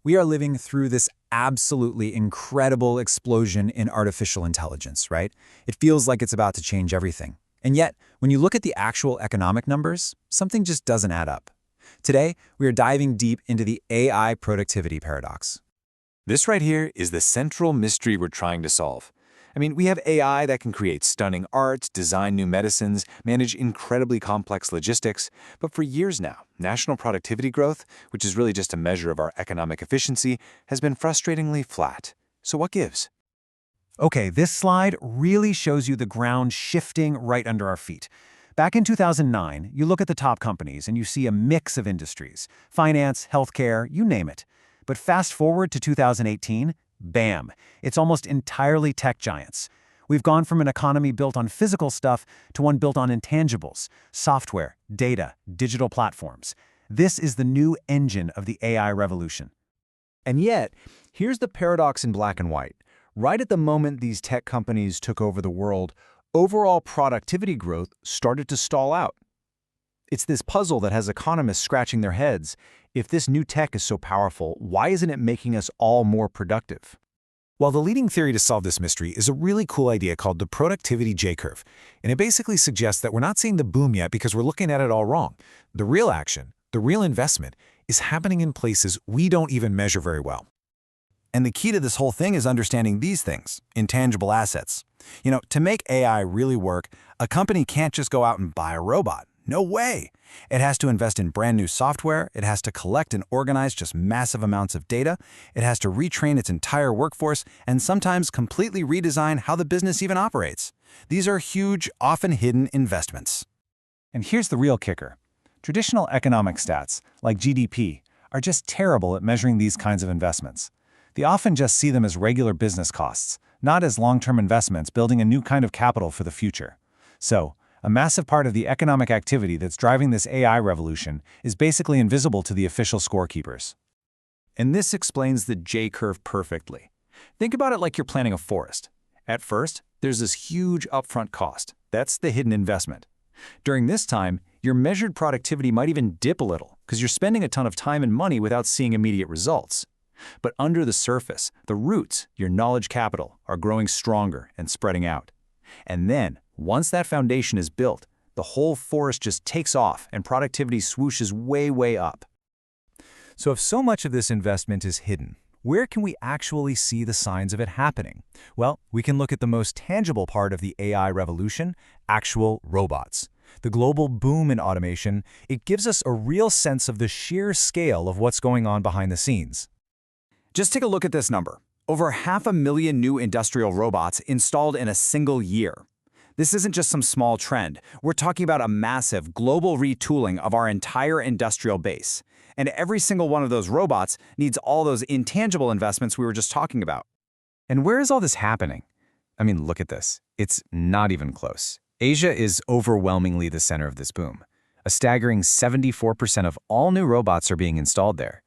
We are living through this absolutely incredible explosion in artificial intelligence, right? It feels like it's about to change everything. And yet, when you look at the actual economic numbers, something just doesn't add up. Today, we are diving deep into the AI productivity paradox. This right here is the central mystery we're trying to solve. I mean, we have AI that can create stunning art, design new medicines, manage incredibly complex logistics, but for years now, national productivity growth, which is really just a measure of our economic efficiency, has been frustratingly flat. So what gives? Okay, this slide really shows you the ground shifting right under our feet. Back in 2009, you look at the top companies and you see a mix of industries: finance, healthcare, you name it. But fast forward to 2018, bam, it's almost entirely tech giants. We've gone from an economy built on physical stuff to one built on intangibles: software, data, digital platforms. This is the new engine of the AI revolution. And yet, here's the paradox in black and white. Right at the moment these tech companies took over the world, overall productivity growth started to stall out. It's this puzzle that has economists scratching their heads. If this new tech is so powerful, why isn't it making us all more productive? Well, the leading theory to solve this mystery is a really cool idea called the productivity J-curve, and it basically suggests that we're not seeing the boom yet because we're looking at it all wrong. The real action, the real investment, is happening in places we don't even measure very well. And the key to this whole thing is understanding these things, intangible assets. To make AI really work, a company can't just go out and buy a robot. No way! It has to invest in brand new software, it has to collect and organize just massive amounts of data, it has to retrain its entire workforce, and sometimes completely redesign how the business even operates. These are huge, often hidden investments. And here's the real kicker. Traditional economic stats, like GDP, are just terrible at measuring these kinds of investments. They often just see them as regular business costs, not as long-term investments building a new kind of capital for the future. So, a massive part of the economic activity that's driving this AI revolution is basically invisible to the official scorekeepers. And this explains the J-curve perfectly. Think about it like you're planning a forest. At first, there's this huge upfront cost. That's the hidden investment. During this time, your measured productivity might even dip a little because you're spending a ton of time and money without seeing immediate results. But under the surface, the roots, your knowledge capital, are growing stronger and spreading out. And then, once that foundation is built, the whole forest just takes off and productivity swooshes way, way up. So if so much of this investment is hidden, where can we actually see the signs of it happening? Well, we can look at the most tangible part of the AI revolution: actual robots. The global boom in automation, it gives us a real sense of the sheer scale of what's going on behind the scenes. Just take a look at this number. Over 500,000 new industrial robots installed in a single year. This isn't just some small trend. We're talking about a massive global retooling of our entire industrial base. And every single one of those robots needs all those intangible investments we were just talking about. And where is all this happening? I mean, look at this. It's not even close. Asia is overwhelmingly the center of this boom. A staggering 74% of all new robots are being installed there.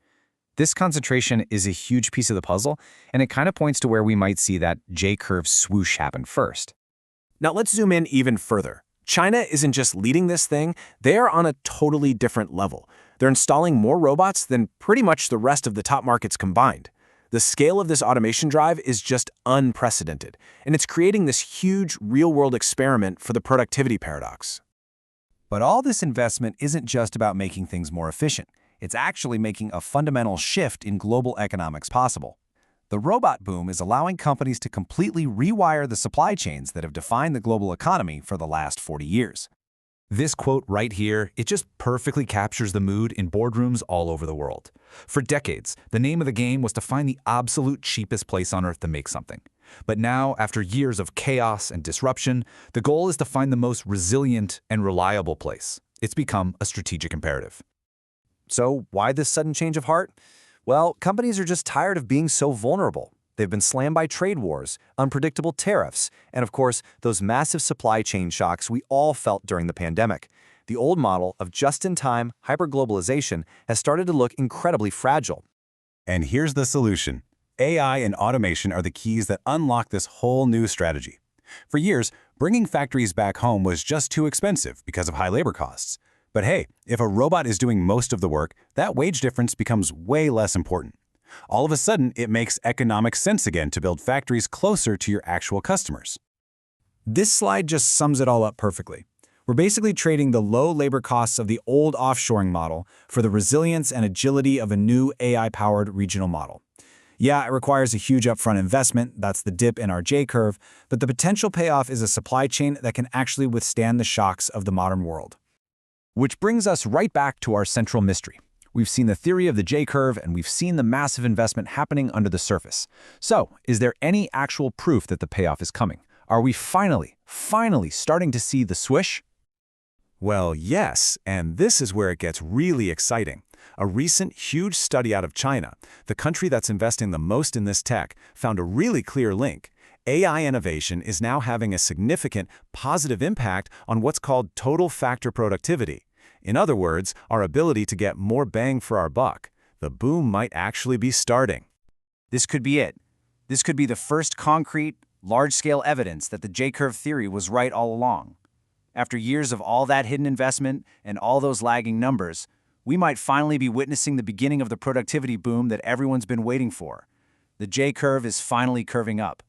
This concentration is a huge piece of the puzzle, and it kind of points to where we might see that J-curve swoosh happen first. Now let's zoom in even further. China isn't just leading this thing, they are on a totally different level. They're installing more robots than pretty much the rest of the top markets combined. The scale of this automation drive is just unprecedented, and it's creating this huge real-world experiment for the productivity paradox. But all this investment isn't just about making things more efficient. It's actually making a fundamental shift in global economics possible. The robot boom is allowing companies to completely rewire the supply chains that have defined the global economy for the last 40 years. This quote right here, it just perfectly captures the mood in boardrooms all over the world. For decades, the name of the game was to find the absolute cheapest place on earth to make something. But now, after years of chaos and disruption, the goal is to find the most resilient and reliable place. It's become a strategic imperative. So why this sudden change of heart? Well, companies are just tired of being so vulnerable. They've been slammed by trade wars, unpredictable tariffs, and of course, those massive supply chain shocks we all felt during the pandemic. The old model of just-in-time hyperglobalization has started to look incredibly fragile. And here's the solution. AI and automation are the keys that unlock this whole new strategy. For years, bringing factories back home was just too expensive because of high labor costs. But hey, if a robot is doing most of the work, that wage difference becomes way less important. All of a sudden, it makes economic sense again to build factories closer to your actual customers. This slide just sums it all up perfectly. We're basically trading the low labor costs of the old offshoring model for the resilience and agility of a new AI-powered regional model. Yeah, it requires a huge upfront investment, that's the dip in our J-curve, but the potential payoff is a supply chain that can actually withstand the shocks of the modern world. Which brings us right back to our central mystery. We've seen the theory of the J-curve, and we've seen the massive investment happening under the surface. So, is there any actual proof that the payoff is coming? Are we finally starting to see the swish? Well, yes, and this is where it gets really exciting. A recent huge study out of China, the country that's investing the most in this tech, found a really clear link. AI innovation is now having a significant positive impact on what's called total factor productivity. In other words, our ability to get more bang for our buck. The boom might actually be starting. This could be it. This could be the first concrete, large-scale evidence that the J-curve theory was right all along. After years of all that hidden investment and all those lagging numbers, we might finally be witnessing the beginning of the productivity boom that everyone's been waiting for. The J-curve is finally curving up.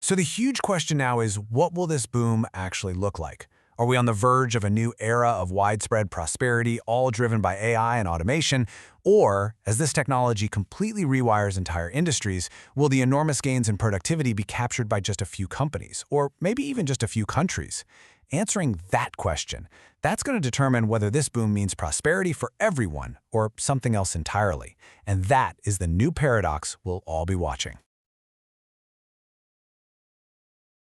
So the huge question now is, what will this boom actually look like? Are we on the verge of a new era of widespread prosperity, all driven by AI and automation? Or, as this technology completely rewires entire industries, will the enormous gains in productivity be captured by just a few companies, or maybe even just a few countries? Answering that question, that's going to determine whether this boom means prosperity for everyone or something else entirely. And that is the new paradox we'll all be watching.